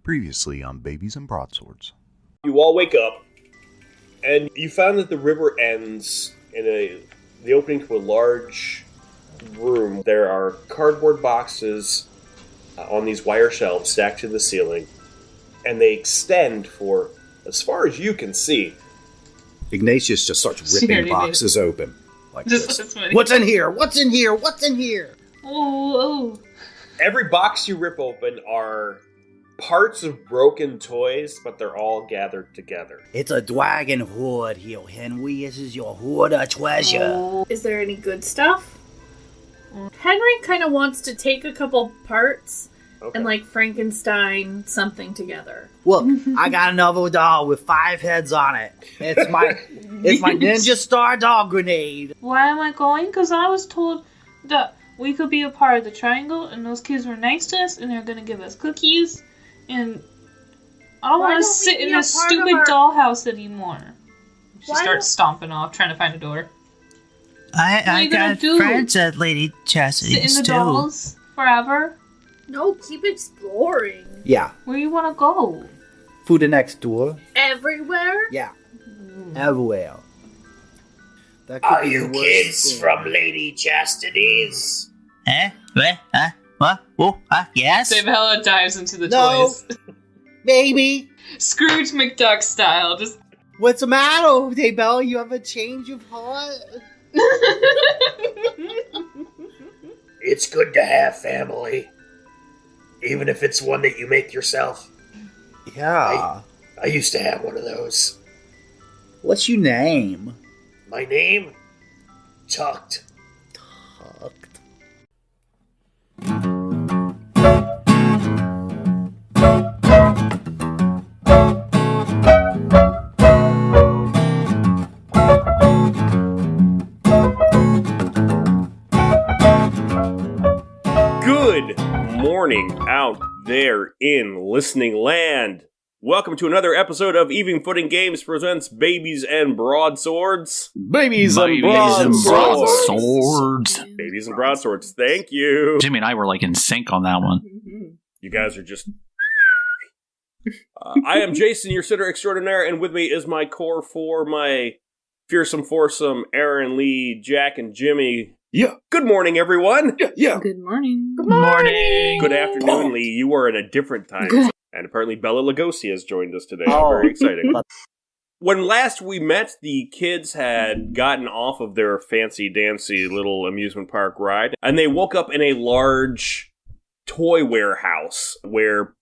Previously on Babies and Broadswords. You all wake up, and you found that the river ends in the opening to a large room. There are cardboard boxes on these wire shelves stacked to the ceiling, and they extend for as far as you can see. Ignatius just starts ripping boxes open. Like this. What's in here? What's in here? What's in here? Oh. Every box you rip open are parts of broken toys, but they're all gathered together. It's a dragon hoard here, Henry. This is your hoard of treasure. Is there any good stuff? Henry kind of wants to take a couple parts and like Frankenstein something together. Look, I got another doll with 5 heads on it. It's my Ninja Star doll grenade. Why am I going? Because I was told that we could be a part of the triangle, and those kids were nice to us, and they're going to give us cookies, and I don't want to sit in a stupid dollhouse anymore. She starts stomping off, trying to find a door. I got friends at Lady Chastity's sit in the dolls forever? No, keep exploring. Yeah. Where you want to go? Through the next door. Everywhere? Yeah. Everywhere. Are you kids from Lady Chastity's? What? Yes? Sabella dives into the toys. Maybe. Scrooge McDuck style. Just. What's the matter, Daybell? You have a change of heart? It's good to have family. Even if it's one that you make yourself. Yeah. I used to have one of those. What's your name? My name? Tuckt. Tuckt. Good morning out there in listening land. Welcome to another episode of Even Footing Games presents Babies and Broadswords. Babies and Broadswords. Babies and Broadswords. Thank you. Jimmy and I were like in sync on that one. You guys are just... I am Jason, your sitter extraordinaire, and with me is my core four, my fearsome foursome, Aaryn, Lee, Jack, and Jimmy. Yeah. Good morning, everyone. Yeah. Good morning. Good morning. Good afternoon, Lee. You are in a different time zone. And apparently Bella Lugosi has joined us today. Very exciting. When last we met, the kids had gotten off of their fancy-dancy little amusement park ride, and they woke up in a large toy warehouse where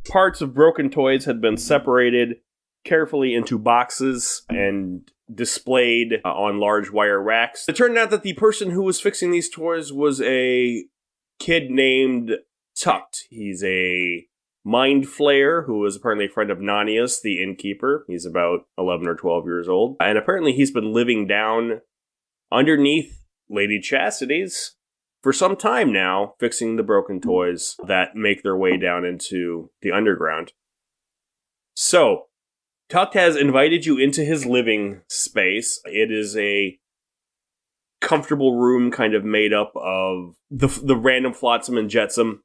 parts of broken toys had been separated carefully into boxes and displayed on large wire racks. It turned out that the person who was fixing these toys was a kid named Tuckt. He's a mind flayer who is apparently a friend of Nanius, the innkeeper. He's about 11 or 12 years old. And apparently he's been living down underneath Lady Chastity's for some time now, fixing the broken toys that make their way down into the underground. So, Tuckt has invited you into his living space. It is a comfortable room kind of made up of the random flotsam and jetsam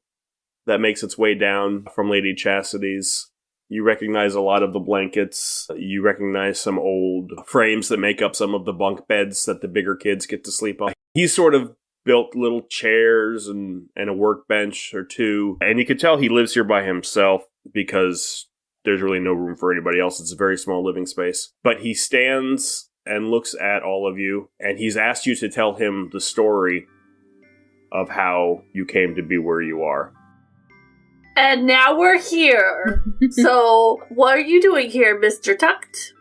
that makes its way down from Lady Chastity's. You recognize a lot of the blankets. You recognize some old frames that make up some of the bunk beds that the bigger kids get to sleep on. He's sort of built little chairs and a workbench or two. And you can tell he lives here by himself because there's really no room for anybody else. It's a very small living space. But he stands and looks at all of you, and he's asked you to tell him the story of how you came to be where you are. And now we're here. So, what are you doing here, Mr. Tuckt?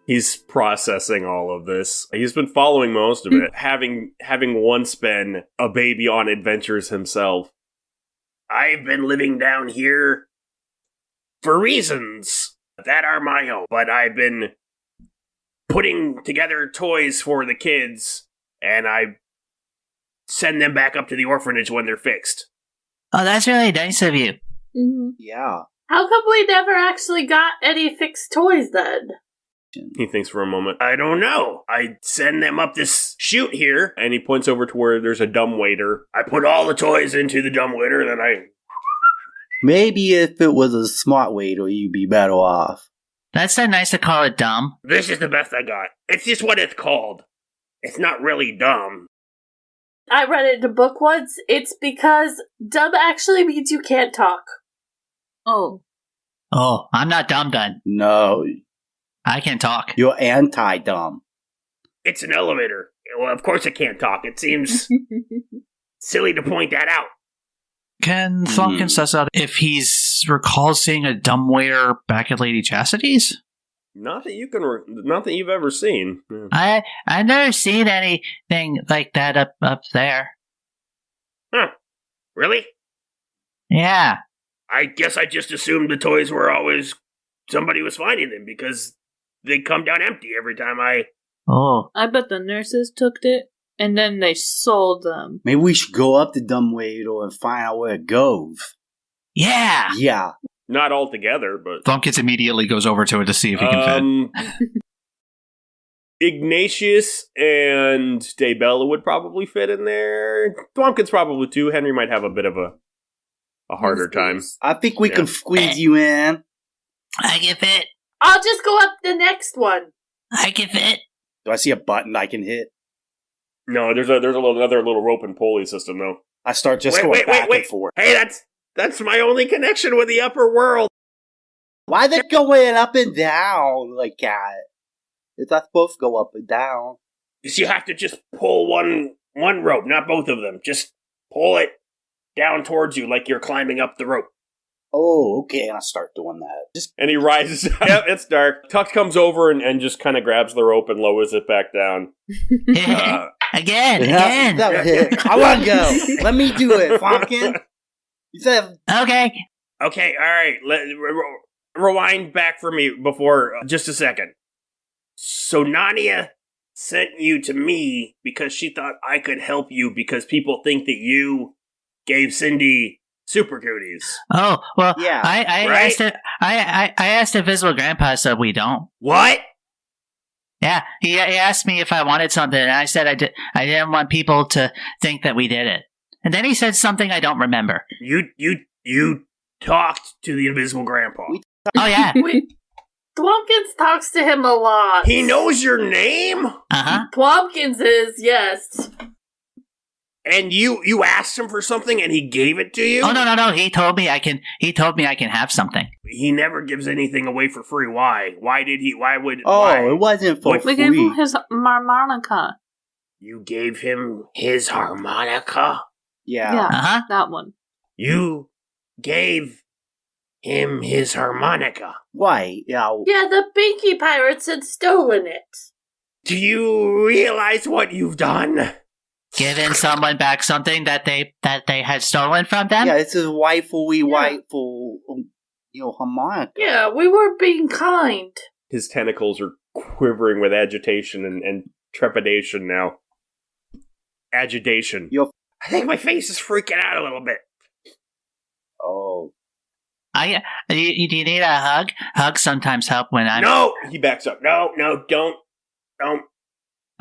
He's processing all of this. He's been following most of it, having once been a baby on adventures himself. I've been living down here for reasons that are my own, but I've been putting together toys for the kids, and I send them back up to the orphanage when they're fixed. Oh, that's really nice of you. Mm-hmm. Yeah. How come we never actually got any fixed toys then? He thinks for a moment. I don't know. I send them up this chute here, And he points over to where there's a dumbwaiter. I put all the toys into the dumbwaiter, then I Maybe if it was a smart waiter, you'd be better off. That's so nice to call it dumb. This is the best I got. It's just what it's called. It's not really dumb. I read it in a book once. It's because dumb actually means you can't talk. Oh. Oh, I'm not dumb then. No, I can talk. you're anti-dumb. It's an elevator. Well, of course it can't talk. It seems silly to point that out. Can Thwompkins suss out if recalls seeing a dumbwaiter back at Lady Chastity's? Not that not that you've ever seen. I've never seen anything like that up there. Huh. Really? Yeah. I guess I just assumed the toys were always somebody was finding them because they come down empty every time I... Oh. I bet the nurses took it, and then they sold them. Maybe we should go up the dumb waiter and find out where it goes. Yeah. Yeah. Not altogether, but... Thwompkins immediately goes over to it to see if he can fit. Ignatius and Daybella would probably fit in there. Thwompkins probably too. Henry might have a bit of a harder time. I think we can squeeze you in. I can fit. I'll just go up the next one. I can fit. Do I see a button I can hit? No, there's another little rope and pulley system though. I start just going back and forth. Hey, that's my only connection with the upper world. Why they going up and down like that? It's not supposed to go up and down. You have to just pull one rope, not both of them. Just pull it down towards you like you're climbing up the rope. Oh, okay, and I start doing that. And he rises. Yep, it's dark. Tuckt comes over and just kind of grabs the rope and lowers it back down. Again. I want to go. Let me do it, Thwompkins. You said Okay. Okay, all right. Rewind back for me before just a second. So Nania sent you to me because she thought I could help you because people think that you gave Cindy super cooties. Oh, well, Yeah. I asked Invisible Grandpa, so we don't. What? Yeah, he asked me if I wanted something, and I said I didn't want people to think that we did it. And then he said something I don't remember. You talked to the Invisible Grandpa. Oh, yeah. Thwompkins talks to him a lot. He knows your name? Uh-huh. Thwompkins is, yes. And you asked him for something and he gave it to you? Oh, no. He told me I can have something. He never gives anything away for free. Why? Why would it wasn't for We gave him his harmonica. You gave him his harmonica? Yeah. Uh-huh. That one. You gave him his harmonica. Why? Yeah. Yeah, the Binky Pirates had stolen it. Do you realize what you've done? Giving someone back something that they had stolen from them? Yeah, it's a rightful harmonica. Yeah, we were being kind. His tentacles are quivering with agitation and trepidation now. Agitation. I think my face is freaking out a little bit. Oh. Do you need a hug? Hugs sometimes help when I'm... No! He backs up. No, don't.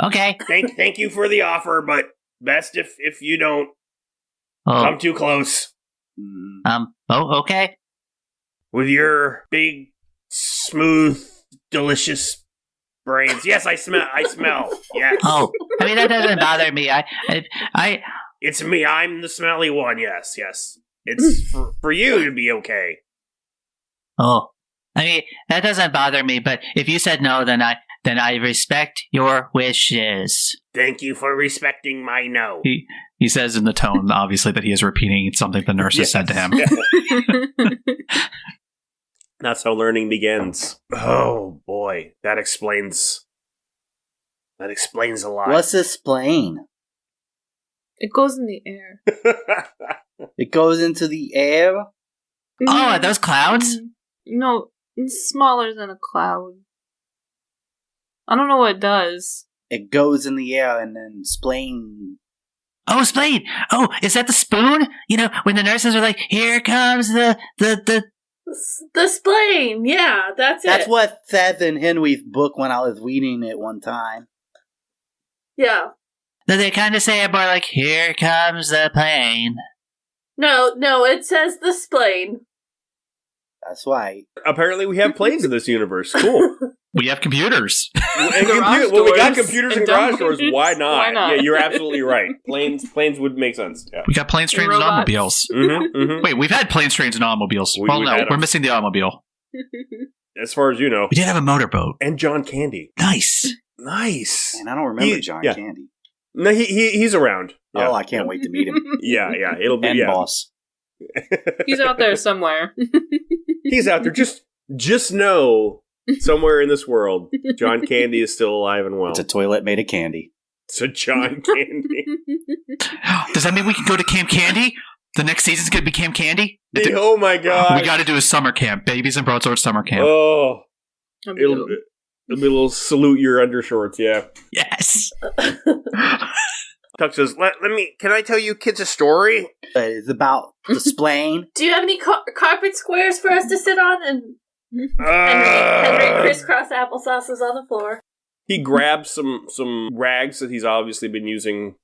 Okay. Thank you for the offer, but best if you don't come too close. Okay. With your big, smooth, delicious brains. Yes, I smell. Yes. Oh, I mean, that doesn't bother me. It's me. I'm the smelly one. Yes. It's for you to be okay. Oh, I mean, that doesn't bother me, but if you said no, then I respect your wishes. Thank you for respecting my no. He says in the tone, obviously, that he is repeating something the nurse has said to him. That's how learning begins. Oh boy, that explains a lot. What's explain? It goes in the air. It goes into the air? Oh, are those clouds? No, it's smaller than a cloud. I don't know what it does. It goes in the air and then splain. Oh, Splade! Oh, is that the spoon? You know, when the nurses are like, here comes the spleen, yeah, that's it. That's what says in Henry's book when I was reading it one time. Yeah. They kind of say it more like, here comes the plane. No, it says the spleen. That's right. Apparently, we have planes in this universe. Cool. We have computers. Well, we got computers and garage doors. Why not? Why not? Yeah, you're absolutely right. Planes would make sense. Yeah. We got planes, trains, and robots. automobiles. Wait, we've had planes, trains, and automobiles. We've No, had we're them. missing the automobile. As far as you know. We did have a motorboat. And John Candy. Nice. Nice. And I don't remember John Candy. No, he's around. Yeah. Oh, I can't wait to meet him. Yeah, it'll be And boss. He's out there somewhere. He's out there. Just know, somewhere in this world, John Candy is still alive and well. It's a toilet made of candy. It's a John Candy. Does that mean we can go to Camp Candy? The next season's going to be Camp Candy? Oh my god. We got to do a summer camp. Babies and Broadswords summer camp. Oh. It'll be a little salute your undershorts, yeah. Yes. Tuckt says, can I tell you kids a story? It's about the splaying. Do you have any carpet squares for us to sit on? And Henry crisscross applesauce is on the floor. He grabs some rags that he's obviously been using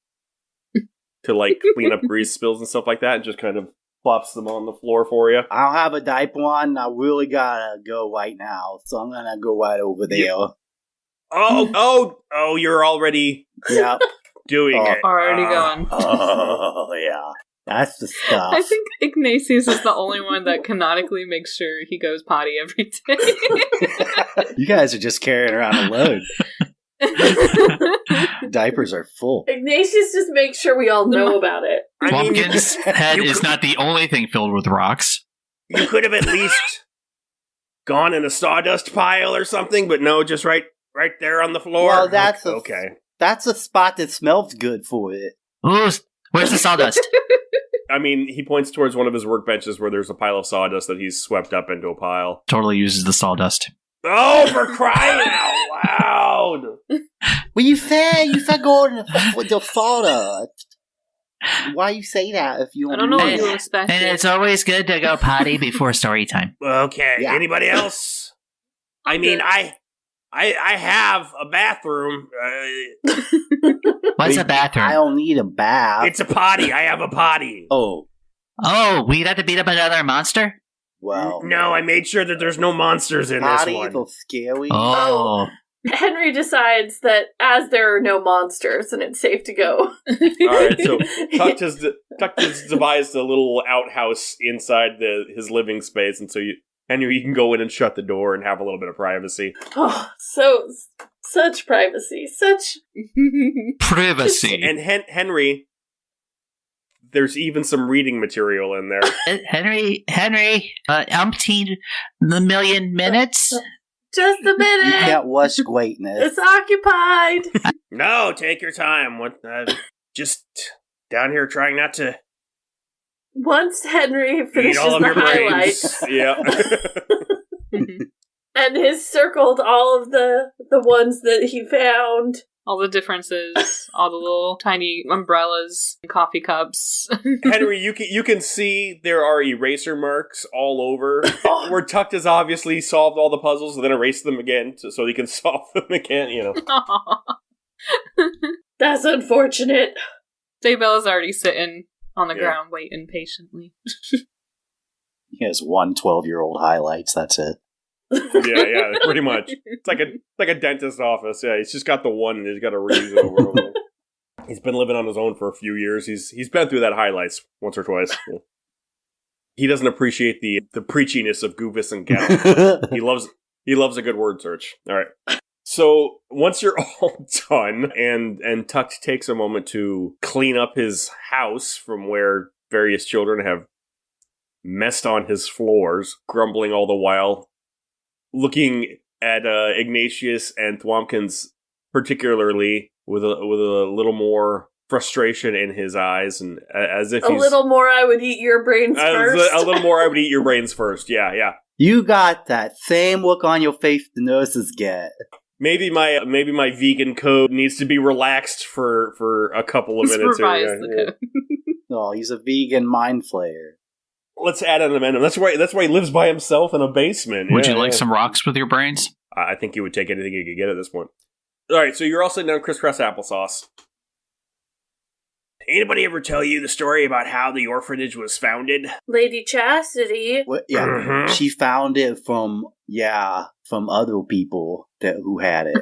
to clean up grease spills and stuff like that, and just kind of plops them on the floor for you. I don't have a diaper on. I really gotta go right now, so I'm gonna go right over there. Yeah. Oh! You're already doing it. Already going. Oh yeah, that's the stuff. I think Ignatius is the only one that canonically makes sure he goes potty every day. You guys are just carrying around a load. Diapers are full. Ignatius just makes sure we all know about it. Plumpkin's head is not the only thing filled with rocks. You could have at least gone in a sawdust pile or something, but no, just right there on the floor. Well, that's okay. That's a spot that smells good for it. Ooh, where's the sawdust? I mean, he points towards one of his workbenches where there's a pile of sawdust that he's swept up into a pile. Totally uses the sawdust. Oh, for crying out loud! Well, you said going with the sawdust. Why you say that if you? I don't know what you expect. And it's always good to go potty before story time. Okay, Yeah. Anybody else? I mean, I have a bathroom. What's a bathroom? I don't need a bath. It's a potty. I have a potty. Oh, we'd have to beat up another monster? well. No, I made sure that there's no monsters in this one. Potties are scary. Oh. Henry decides that as there are no monsters and it's safe to go. Alright, so Tuckt has devised a little outhouse inside his living space, and so Henry, you can go in and shut the door and have a little bit of privacy. Oh, such privacy, such Privacy. And Henry, there's even some reading material in there. Henry, umpteen the million minutes? just a You minute. can't watch greatness. It's occupied. No, take your time. Just down here trying not to Once Henry eat finishes all of the your highlights brains. Yeah. and has circled all of the ones that he found. All the differences, all the little tiny umbrellas, coffee cups. Henry, you can see there are eraser marks all over where Tuckt has obviously solved all the puzzles and then erased them again so he can solve them again, you know. That's unfortunate. Daybella's already sitting on the Yeah. ground waiting patiently. He has one 12-year-old highlights, that's it. Yeah, pretty much. It's like a dentist's office. Yeah, he's just got the one and he's got to reuse it over and over. He's been living on his own for a few years. He's been through that highlights once or twice. Yeah. He doesn't appreciate the preachiness of Goofus and Gal. He loves a good word search. All right. So once you're all done, and Tuckt takes a moment to clean up his house from where various children have messed on his floors, grumbling all the while, looking at Ignatius and Thwompkins particularly with a little more frustration in his eyes, and as if A he's little more, I would eat your brains first. a little more, I would eat your brains first. Yeah. You got that same look on your face the nurses get. Maybe my vegan code needs to be relaxed for a couple of minutes. Revise Here. the code. Oh, he's a vegan mind flayer. Let's add an amendment. That's why he lives by himself in a basement. Would Yeah, you like yeah. some rocks with your brains? I think he would take anything he could get at this point. All right, so you're all sitting down crisscross applesauce. Anybody ever tell you the story about how the orphanage was founded? Lady Cassidy. What? Yeah, Mhm. she found it from other people who had it.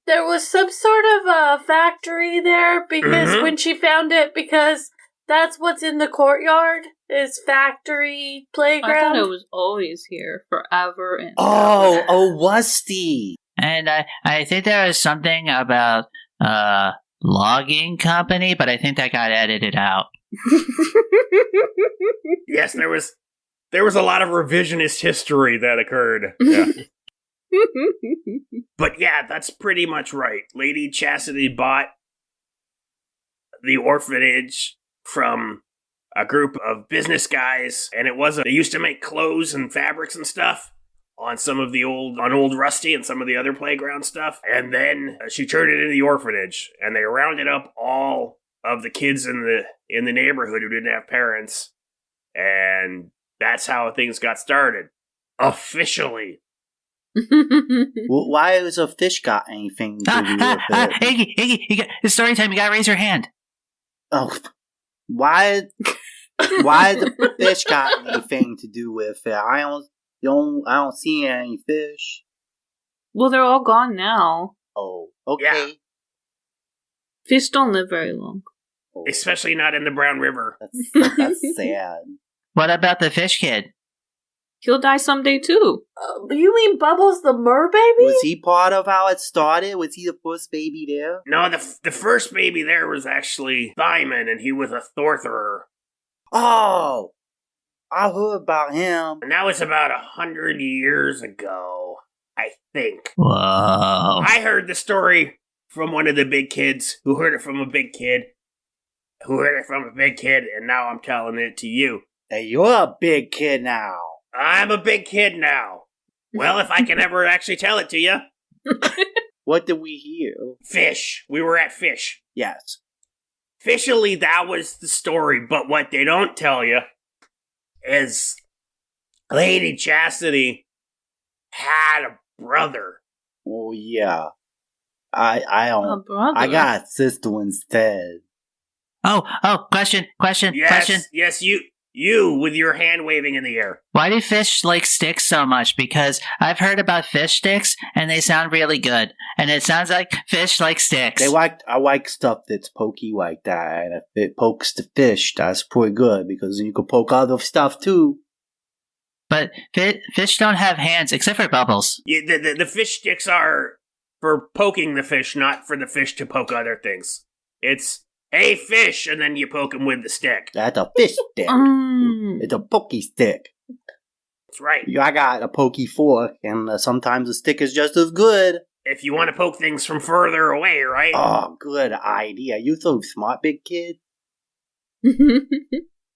There was some sort of a factory there because when she found it, because that's what's in the courtyard is factory playground. I thought it was always here forever and Oh, Wusty. And I think there was something about logging company, but I think that got edited out. Yes, there was a lot of revisionist history that occurred. Yeah. But yeah, that's pretty much right. Lady Cassidy bought the orphanage from a group of business guys, and they used to make clothes and fabrics and stuff on old Rusty and some of the other playground stuff. And then she turned it into the orphanage, and they rounded up all of the kids in the neighborhood who didn't have parents, and that's how things got started. Officially. Well, why has a fish got anything to do with it? Iggy, it's story time. You gotta raise your hand. Oh, why the fish got anything to do with it? I don't see any fish. Well, they're all gone now. Oh, okay. Yeah. Fish don't live very long. Oh, Especially not in the Brown River. that's sad. What about the fish kid? He'll die someday too. You mean Bubbles the merbaby? Was he part of how it started? Was he the first baby there? No, the first baby there was actually Thyman, and he was a Thortherer. Oh, I heard about him. And that was about 100 years ago, I think. Whoa. I heard the story from one of the big kids who heard it from a big kid who heard it from a big kid, and now I'm telling it to you. Hey, you're a big kid now. I'm a big kid now. Well, if I can ever actually tell it to you. What did we hear? Fish. We were at Fish. Yes. Officially, that was the story, but what they don't tell you is Lady Cassidy had a brother. Oh yeah. I A don't. brother. I got a sister instead. Oh, question. Yes, you with your hand waving in the air. Why do fish like sticks so much? Because I've heard about fish sticks, and they sound really good. And it sounds like fish like sticks. I like stuff that's pokey like that, and if it pokes the fish, that's pretty good because you can poke other stuff too. But fish don't have hands, except for Bubbles. Yeah, the fish sticks are for poking the fish, not for the fish to poke other things. It's, hey, fish, and then you poke him with the stick. That's a fish stick. It's a pokey stick. That's right. I got a pokey fork, and sometimes a stick is just as good. If you want to poke things from further away, right? Oh, good idea. You so smart, big kid.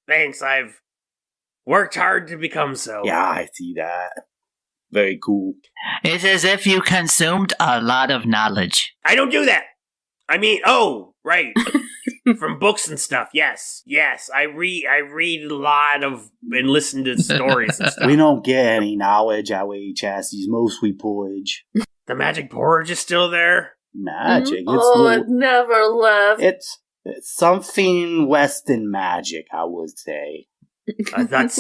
Thanks, I've worked hard to become so. Yeah, I see that. Very cool. It's as if you consumed a lot of knowledge. I don't do that. I mean, oh, right. From books and stuff. Yes. I read a lot of and listen to stories and stuff. We don't get any knowledge at Lady Chastity's, mostly porridge. The magic porridge is still there. Magic. It never left. It's something less than magic, I would say. That's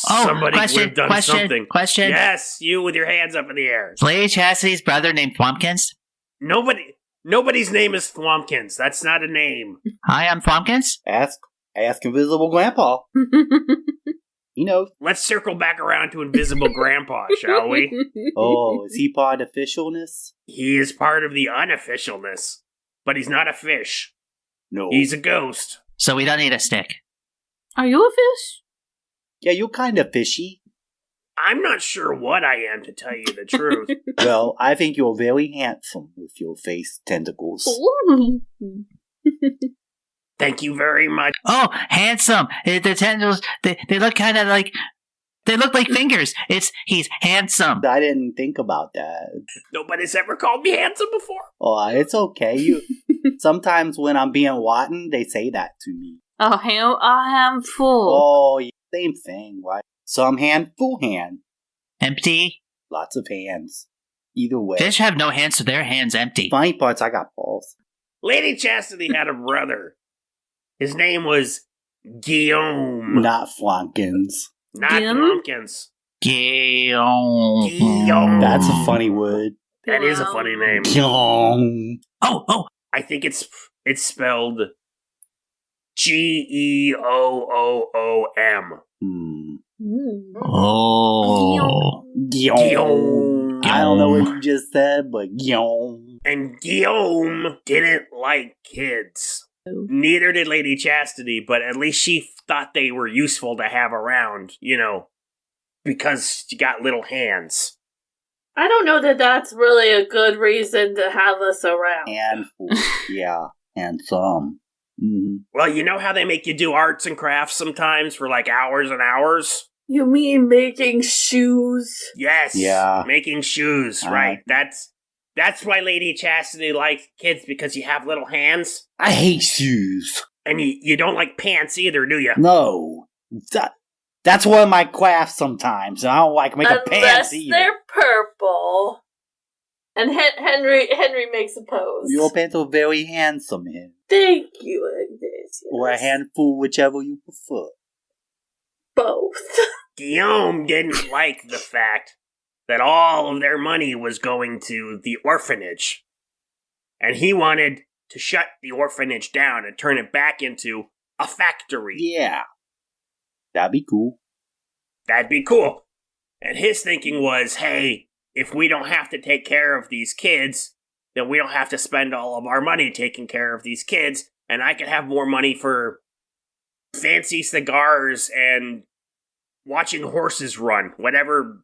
somebody would have done something. Question. Yes, you with your hands up in the air. Is Lady Chastity's brother named Thwompkins? Nobody's name is Thwompkins. That's not a name. Hi, I'm Thwompkins. Ask Invisible Grandpa. He knows. Let's circle back around to Invisible Grandpa, shall we? Oh, is he part of officialness? He is part of the unofficialness, but he's not a fish. No. He's a ghost. So we don't need a stick. Are you a fish? Yeah, you're kind of fishy. I'm not sure what I am, to tell you the truth. Well, I think you're very handsome with your face tentacles. Thank you very much. Oh, handsome. The tendrils, they look kind of like, they look like fingers. He's handsome. I didn't think about that. Nobody's ever called me handsome before. Oh, it's okay. Sometimes when I'm being rotten, they say that to me. A handful. Oh, yeah, same thing, right? Some hand, full hand. Empty. Lots of hands. Either way. Fish have no hands, so their hands empty. Funny part's I got balls. Lady Chastity had a brother. His name was Guillaume. Not Flonkins. Not Guillaume? Flonkins. Guillaume. That's a funny word. That is a funny name. Guillaume. Oh, I think it's spelled Geoom. oh. Guillaume. I don't know what you just said, but Guillaume. And Guillaume didn't like kids. Neither did Lady Chastity, but at least she thought they were useful to have around, because she got little hands. I don't know that that's really a good reason to have us around. Handful. Yeah. And some. Mm-hmm. Well, you know how they make you do arts and crafts sometimes for like hours and hours? You mean making shoes? Yes. Yeah. Making shoes, right. That's why Lady Chastity likes kids, because you have little hands. I hate shoes. And you don't like pants either, do you? No. That's one of my crafts sometimes. I don't like making pants either. They're purple. And Henry makes a pose. Your pants are very handsome, Henry. Thank you, Ignatius. Or a handful, whichever you prefer. Both. Guillaume didn't like the fact that all of their money was going to the orphanage. And he wanted to shut the orphanage down and turn it back into a factory. Yeah. That'd be cool. That'd be cool. And his thinking was, hey, if we don't have to take care of these kids, then we don't have to spend all of our money taking care of these kids, and I can have more money for fancy cigars and watching horses run, whatever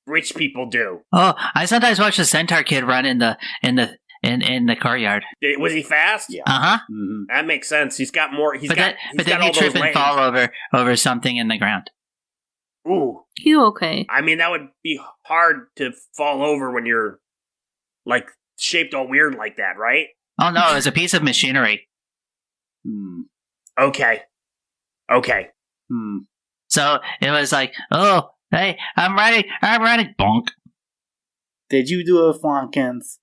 rich people do. Oh, I sometimes watch the centaur kid run in the courtyard. Was he fast? Yeah. Uh-huh. Mm-hmm. That makes sense. He's got more. He's But got then all you trip those and legs. fall over something in the ground. Ooh. You okay? I mean, that would be hard to fall over when you're, like, shaped all weird like that, right? Oh no, it was a piece of machinery. Okay. So it was like, oh, hey, I'm running, bonk. Did you do it, Flonkins?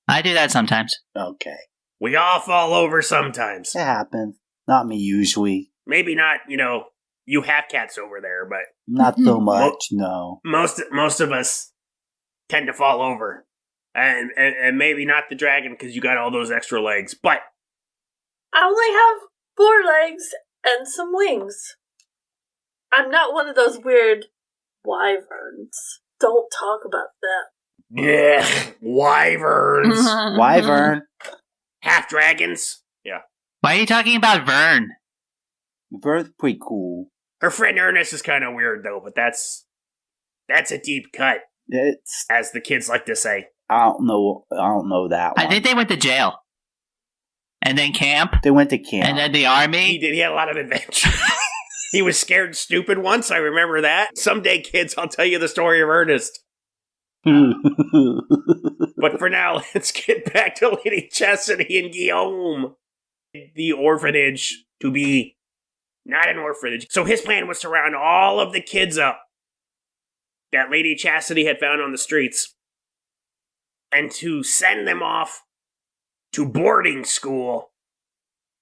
I do that sometimes. Okay. We all fall over sometimes. It happens. Not me usually. Maybe not, you have cats over there, but Not so much, no. most of us tend to fall over. And maybe not the dragon because you got all those extra legs, but I only have 4 legs and some wings. I'm not one of those weird wyverns. Don't talk about that. yeah, wyverns, Wyvern. half dragons. Yeah, Why are you talking about Vern? Vern's pretty cool. her friend Ernest is kind of weird though, but that's a deep cut, It's as the kids like to say. I don't know that one. I think they went to jail. And then camp. They went to camp. And then the army. He did. He had a lot of adventure. He was scared stupid once. I remember that. Someday, kids, I'll tell you the story of Ernest. But for now, let's get back to Lady Chastity and Guillaume. The orphanage to be not an orphanage. So his plan was to round all of the kids up that Lady Chastity had found on the streets and to send them off to boarding school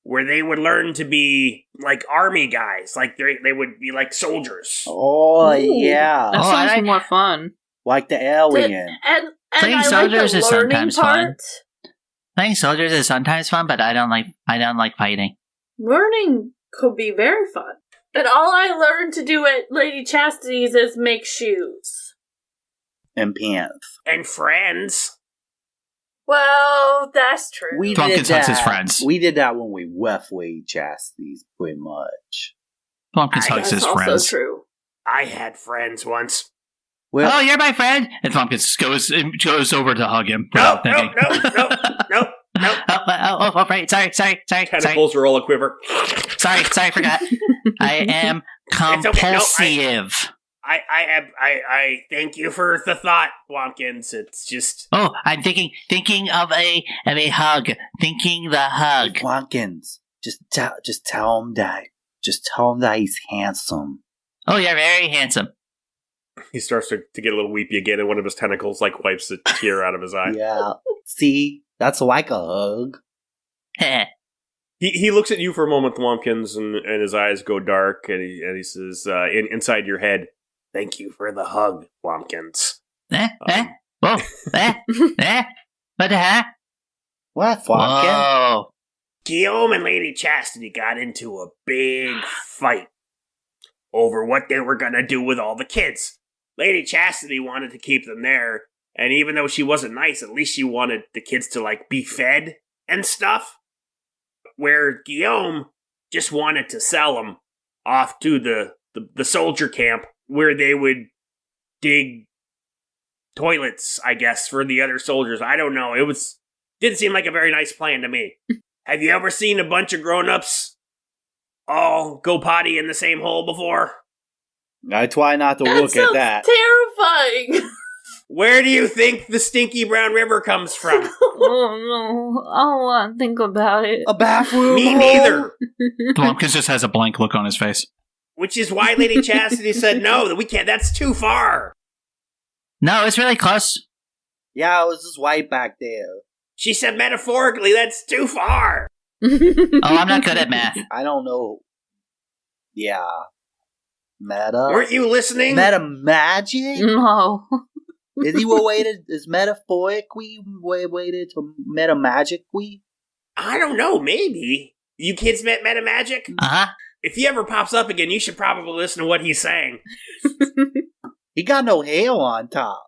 where they would learn to be like army guys. Like they would be like soldiers. Oh, Ooh. yeah. That Oh, sounds I- more fun. Like the alien. And Playing I soldiers like is the learning sometimes fun. part. Playing soldiers is sometimes fun, but I don't like fighting. Learning could be very fun. And all I learned to do at Lady Chastity's is make shoes. And pants. And friends. Well, that's true. We Tompkins did hugs that. his friends. We did that when we left Lady Chastity's, pretty much. Plumpkins I- hugs that's his also friends. true. I had friends once. Well, Oh, you're my friend. And Plumpkins goes over to hug him No, without thinking. no. Oh, right. Sorry. Tentacles are all a quiver. Sorry, forgot. I am It's okay. No, compulsive. I thank you for the thought, Wompkins. It's just Oh, I'm thinking of a hug. Thinking the hug. Watkins, just tell him that he's handsome. Oh, you're very handsome. He starts to get a little weepy again, and one of his tentacles like wipes a tear out of his eye. Yeah. See, that's like a hug. He looks at you for a moment, Thwompkins, and his eyes go dark, and he says, inside your head, "Thank you for the hug, Thwompkins." Whoa. What the heck? What, Thwompkin? Whoa. Guillaume and Lady Chastity got into a big fight over what they were going to do with all the kids. Lady Chastity wanted to keep them there, and even though she wasn't nice, at least she wanted the kids to, like, be fed and stuff. Where Guillaume just wanted to sell them off to the soldier camp where they would dig toilets, I guess, for the other soldiers. I don't know. Didn't seem like a very nice plan to me. Have you ever seen a bunch of grown-ups all go potty in the same hole before? I try not to look at that. Terrifying. Where do you think the stinky brown river comes from? Oh no, I don't want to think about it. A bathroom. Me neither. Thwompkins just has a blank look on his face. Which is why Lady Chastity said no, that we can't. That's too far. No, it's really close. Yeah, it was just right back there. She said metaphorically, that's too far. Oh, I'm not good at math. I don't know. Yeah. Meta. Weren't you listening? Meta magic? No. Is he related? Is metaphorically related to meta magically? I don't know, maybe. You kids met Meta Magic? Uh-huh. If he ever pops up again, you should probably listen to what he's saying. He got no hair on top.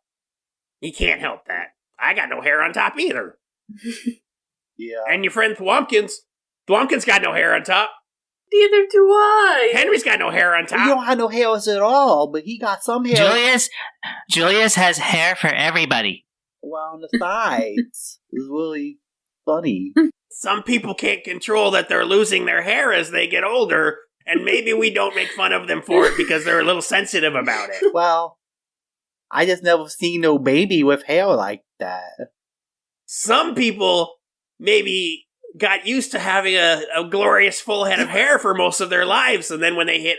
He can't help that. I got no hair on top either. Yeah. And your friend Thwompkins got no hair on top. Neither do I. Henry's got no hair on He top. don't have no hairs at all, but he got some hair Julius has hair for everybody. around the sides. It's really funny. Some people can't control that they're losing their hair as they get older, and maybe we don't make fun of them for it because they're a little sensitive about it. Well, I just never seen no baby with hair like that. Some people maybe got used to having a glorious full head of hair for most of their lives, and then when they hit,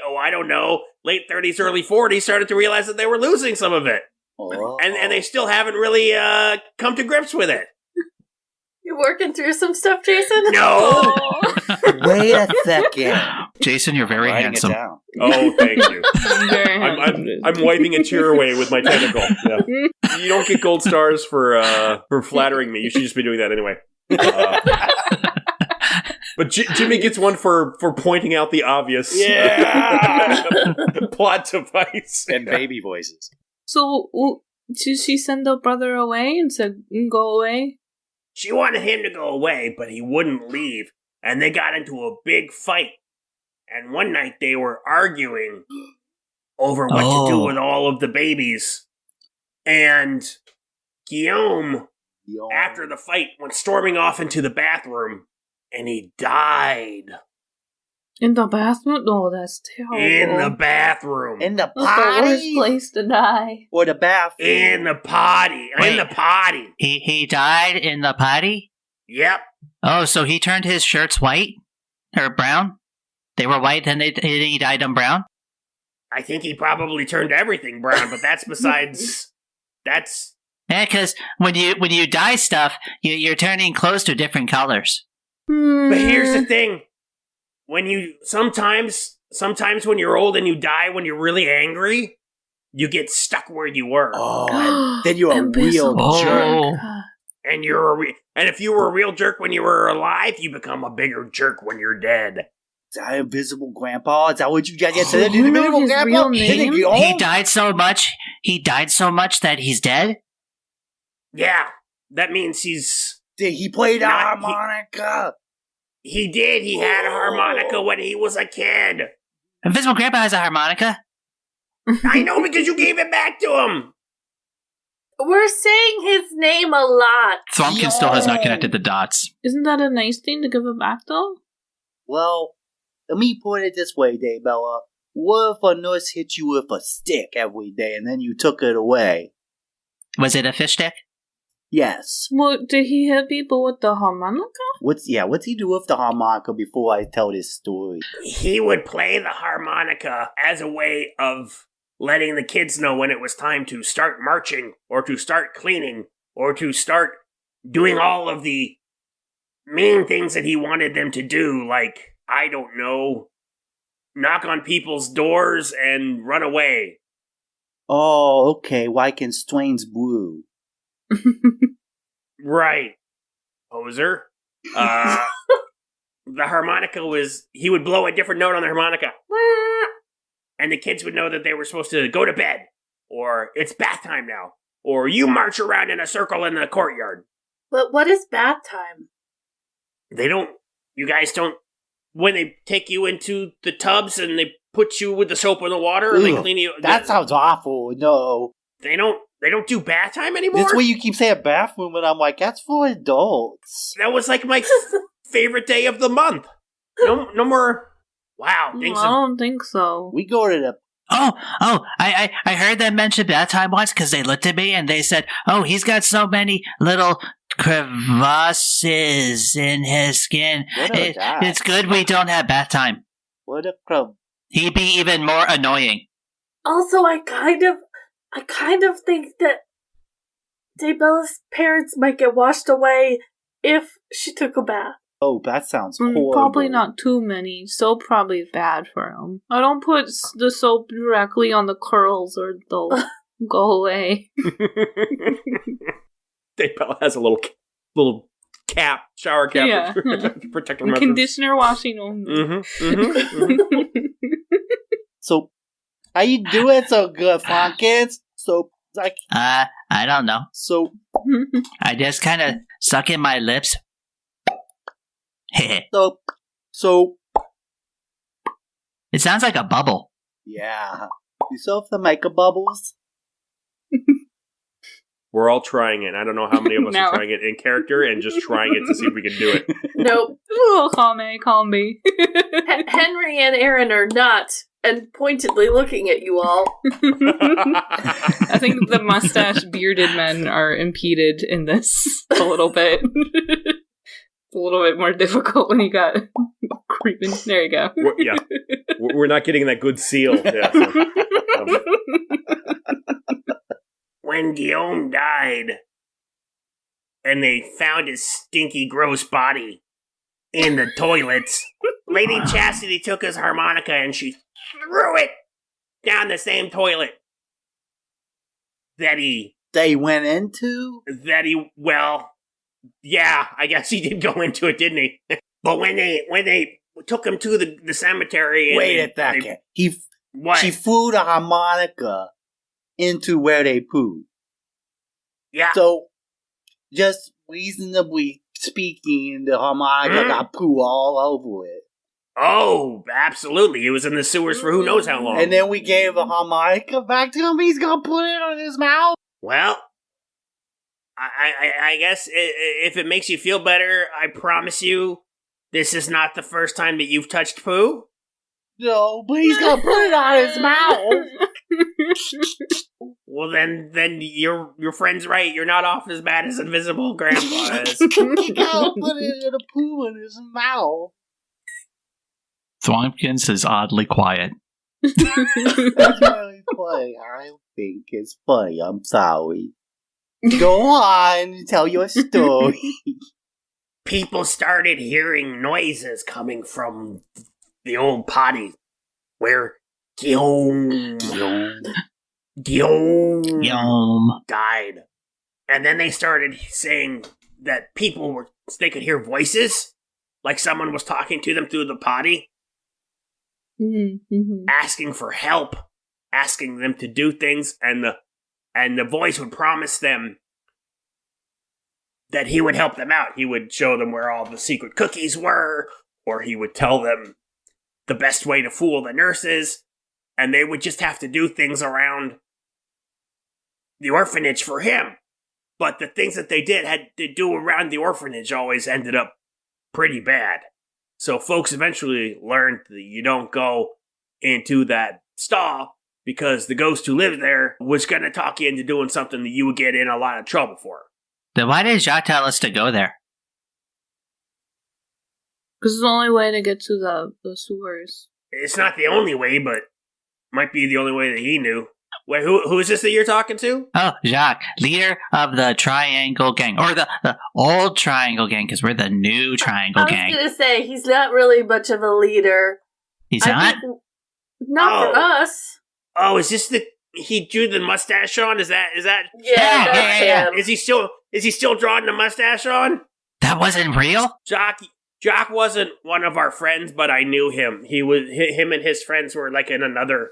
late 30s, early 40s, started to realize that they were losing some of it. Oh. And they still haven't really come to grips with it. You working through some stuff, Jason? No! Wait a second. Jason, you're very Writing handsome. it down. Oh, thank you. Very handsome. I'm wiping a tear away with my tentacle. Yeah. You don't get gold stars for flattering me. You should just be doing that anyway. But Jimmy gets one for pointing out the obvious. Yeah! Plot device. And baby voices. So, did she send the brother away and said, go away? She wanted him to go away, but he wouldn't leave, and they got into a big fight. And one night they were arguing over what to do with all of the babies. And Guillaume, after the fight, went storming off into the bathroom, and he died. In the bathroom? No, that's terrible. In the bathroom. In the That's the worst potty? place to die. Or the bathroom? In the potty. In Wait. the potty. He died in the potty? Yep. Oh, so he turned his shirts white? Or brown? They were white, then he dyed them brown? I think he probably turned everything brown, but that's besides... That's... Yeah, because when you dye stuff, you're turning clothes to different colors. But here's the thing. When you... Sometimes when you're old and you die when you're really angry, you get stuck where you were. Oh, then you're a real Oh. jerk. And and if you were a real jerk when you were alive, you become a bigger jerk when you're dead. Is that Invisible Grandpa? Is that what you guys said? You know Invisible his Grandpa? real name? He died so much that he's dead? Yeah, that means he's... Did he play the Not- he- harmonica? He did. He had a harmonica when he was a kid. Invisible Grandpa has a harmonica? I know because you gave it back to him. We're saying his name a lot. Thwompkins still has not connected the dots. Isn't that a nice thing to give it back, though? Well, let me put it this way, Daybella. What if a nurse hit you with a stick every day and then you took it away? Was it a fish stick? Yes. What, did he hit people with the harmonica? What's he do with the harmonica before I tell this story? He would play the harmonica as a way of letting the kids know when it was time to start marching, or to start cleaning, or to start doing all of the mean things that he wanted them to do, like, I don't know, knock on people's doors and run away. Oh, okay. Why can Swain's blue? Right. Poser. The harmonica was... He would blow a different note on the harmonica. And the kids would know that they were supposed to go to bed. Or, it's bath time now. Or, you march around in a circle in the courtyard. But what is bath time? They don't... You guys don't... When they take you into the tubs and they put you with the soap and the water and they clean you... That sounds awful. No. They don't do bath time anymore? This way you keep saying bathroom, and I'm like, that's for adults. That was like my favorite day of the month. No more... Wow. I don't think so. We go to the... I heard them mention bath time once because they looked at me and they said, oh, he's got so many little crevasses in his skin. It's good we don't have bath time. What a crumb. He'd be even more annoying. Also, I kind of think that Daybella's parents might get washed away if she took a bath. Oh, that sounds horrible. Probably not too many. Soap probably is bad for him. I don't put the soap directly on the curls or they'll go away. Daybella has a little cap, shower cap to protect her. Conditioner washing only. So, how you doing so good, Flonkins? So, like... I don't know. So... I just kind of suck in my lips. So... It sounds like a bubble. Yeah. You still have the mica bubbles? We're all trying it. I don't know how many of us are trying it in character and just trying it to see if we can do it. Nope. Oh, call me. Henry and Aaryn are not, and pointedly looking at you all. I think the mustache bearded men are impeded in this a little bit. It's a little bit more difficult when you got creeping. There you go. We're not getting that good seal. Yeah, so, When Guillaume died, and they found his stinky, gross body in the toilets, Lady Cassidy took his harmonica and she threw it down the same toilet They went into? Well, yeah, I guess he did go into it, didn't he? But when they took him to the cemetery... Wait a second. She threw the harmonica into where they poo. Yeah. So, just reasonably speaking, the harmonica got poo all over it. Oh, absolutely. It was in the sewers for who knows how long. And then we gave the harmonica back to him. He's gonna put it on his mouth. Well, I guess if it makes you feel better, I promise you, this is not the first time that you've touched poo. No, but he's gonna put it on his mouth. Well, then your friend's right. You're not off as bad as Invisible Grandpa is. He's gonna put it in a poo in his mouth. Thwompkins is oddly quiet. That's really funny. I think it's funny. I'm sorry. Go on, tell your story. People started hearing noises coming from the old potty where Guillaume died. And then they started saying that they could hear voices, like someone was talking to them through the potty, asking for help, asking them to do things, and the voice would promise them that he would help them out. He would show them where all the secret cookies were, or he would tell them the best way to fool the nurses, and they would just have to do things around the orphanage for him. But the things that they had to do around the orphanage always ended up pretty bad. So folks eventually learned that you don't go into that stall because the ghost who lived there was going to talk you into doing something that you would get in a lot of trouble for. Then why did Jacques tell us to go there? Because it's the only way to get to the sewers. It's not the only way, but might be the only way that he knew. Wait, who is this that you're talking to? Oh, Jacques, leader of the Triangle Gang. Or the old Triangle Gang, because we're the new Triangle Gang. I was going to say, he's not really much of a leader. He's not? Not for us. Oh, is this he drew the mustache on? Is that? Yeah, that's him. Is he still drawing the mustache on? That wasn't real? Jock wasn't one of our friends, but I knew him. Him and his friends were like in another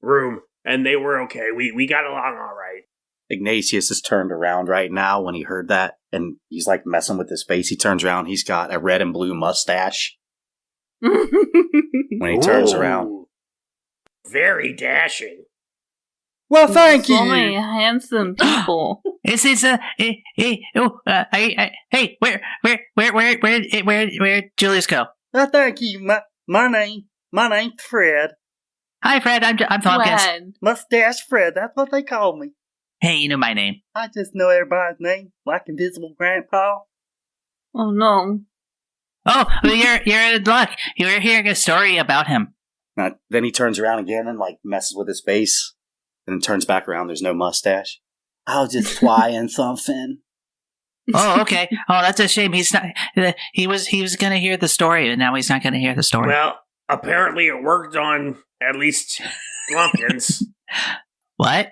room, and they were okay. We got along all right. Ignatius is turned around right now when he heard that, and he's like messing with his face. He turns around, he's got a red and blue mustache. When he turns around. Very dashing. Well, thank you. So many handsome people. Hey, where'd Julius go? Well, thank you. My name's Fred. Hi, Fred. I'm Tompkins. Fred. Mustache Fred. That's what they call me. Hey, you know my name. I just know everybody's name, like Invisible Grandpa. Oh no. Oh, well, you're in luck. You were hearing a story about him. Then he turns around again and like messes with his face, and then turns back around. There's no mustache. I was just trying something. Oh, okay. Oh, that's a shame. He's not. He was going to hear the story, and now he's not going to hear the story. Well, apparently it worked on at least Lumpkins. What?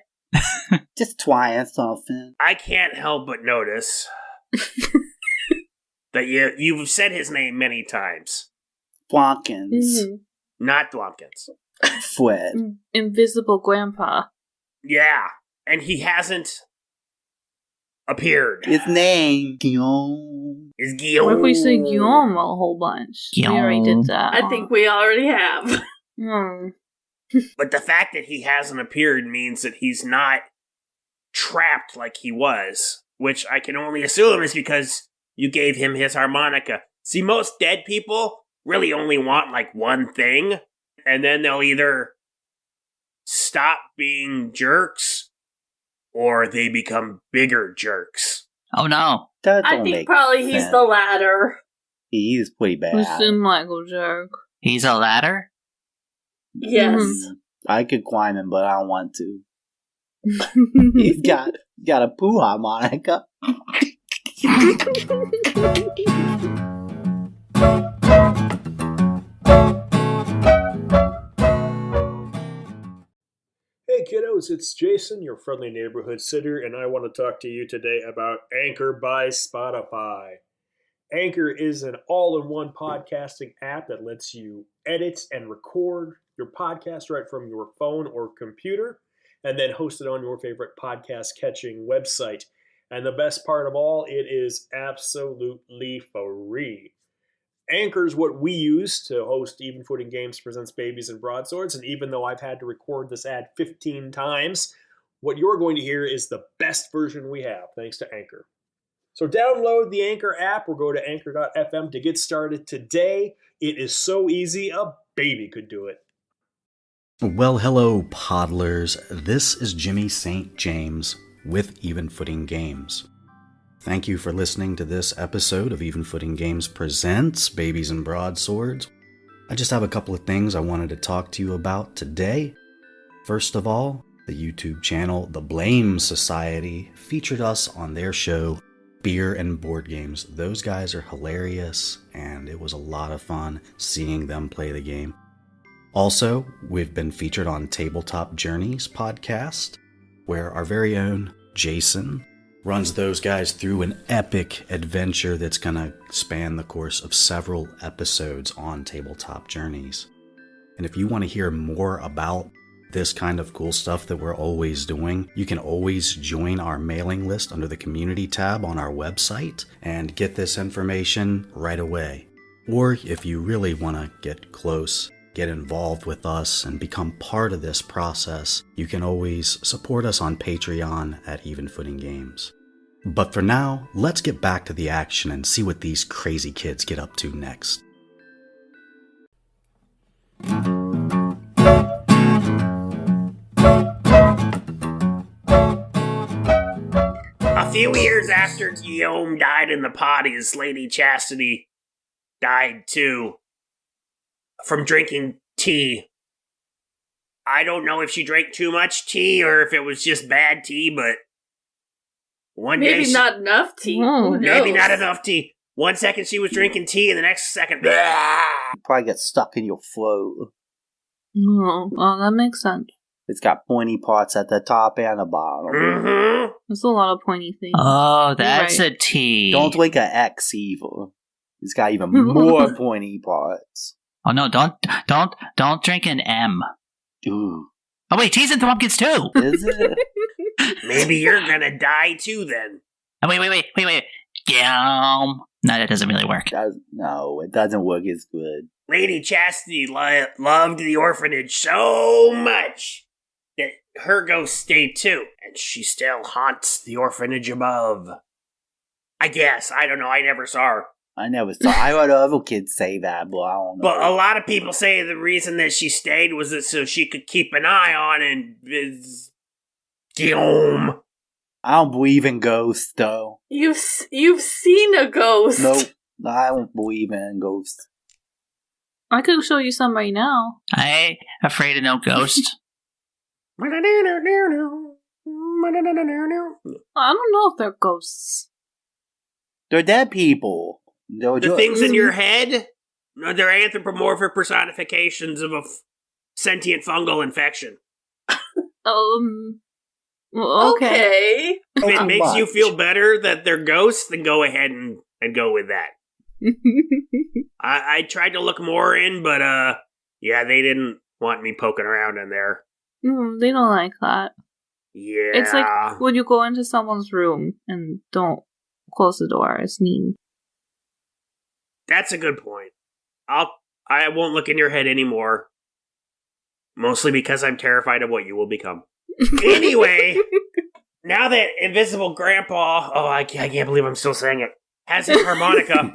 Just trying something. I can't help but notice that you've said his name many times. Dwonkins. Mm-hmm. Not Dwonkins. Fred. Invisible Grandpa. Yeah, and he hasn't appeared. His name, Guillaume. Is Guillaume. What if we say Guillaume a whole bunch? Guillaume. We already did that. I think we already have. But the fact that he hasn't appeared means that he's not trapped like he was, which I can only assume is because you gave him his harmonica. See, most dead people really only want like one thing, and then they'll either stop being jerks or they become bigger jerks. Oh no. I think probably he's the latter. He's pretty bad. We seem like a jerk. He's a ladder? Yes. I could climb him, but I don't want to. He's got a poo harmonica. Hey kiddos, it's Jason, your friendly neighborhood sitter, and I want to talk to you today about Anchor by Spotify. Anchor is an all-in-one podcasting app that lets you edit and record your podcast right from your phone or computer, and then host it on your favorite podcast-catching website. And the best part of all, it is absolutely free. Anchor is what we use to host Even Footing Games Presents Babies and Broadswords, and even though I've had to record this ad 15 times, what you're going to hear is the best version we have, thanks to Anchor. So download the Anchor app or go to anchor.fm to get started today. It is so easy, a baby could do it. Well, hello, Podlers. This is Jimmy St. James with Even Footing Games. Thank you for listening to this episode of Even Footing Games Presents Babies and Broadswords. I just have a couple of things I wanted to talk to you about today. First of all, the YouTube channel The Blame Society featured us on their show, Beer and Board Games. Those guys are hilarious, and it was a lot of fun seeing them play the game. Also, we've been featured on Tabletop Journeys podcast, where our very own Jason runs those guys through an epic adventure that's going to span the course of several episodes on Tabletop Journeys. And if you want to hear more about this kind of cool stuff that we're always doing, you can always join our mailing list under the community tab on our website and get this information right away. Or if you really want to get close, get involved with us, and become part of this process, you can always support us on Patreon at Even Footing Games. But for now, let's get back to the action and see what these crazy kids get up to next. A few years after Guillaume died in the potties, Lady Cassidy died too. From drinking tea. I don't know if she drank too much tea or if it was just bad tea, but one day Maybe not enough tea. Who maybe knows? not enough tea. 1 second she was drinking tea, and the next second, You probably get stuck in your throat. Oh, that makes sense. It's got pointy parts at the top and the bottom. Mm-hmm. There's a lot of pointy things. Oh, that's Right. a T. Don't drink an X either. It's got even more pointy parts. Oh no! Don't drink an M. Ooh. Oh wait, T's and pumpkins too. Is it? Maybe you're gonna die too then. Oh, wait. Yum. No, that doesn't really work. No, it doesn't work as good. Lady Chastity loved the orphanage so much that her ghost stayed too, and she still haunts the orphanage above. I guess. I don't know. I never saw her. I never saw. I heard other kids say that, but I don't know. But a lot of people say the reason that she stayed was that so she could keep an eye on Guillaume. I don't believe in ghosts, though. You've seen a ghost. Nope. I don't believe in ghosts. I could show you some right now. I ain't afraid of no ghost. I don't know if they're ghosts. They're dead people. The things in your head, no, they're anthropomorphic personifications of a sentient fungal infection. Okay. If it makes you feel better that they're ghosts, then go ahead and go with that. I tried to look more in, but yeah, they didn't want me poking around in there. They don't like that. Yeah. It's like when you go into someone's room and don't close the door. It's mean. That's a good point. I won't look in your head anymore. Mostly because I'm terrified of what you will become. Anyway, now that Invisible Grandpa, I can't believe I'm still saying it, has his harmonica,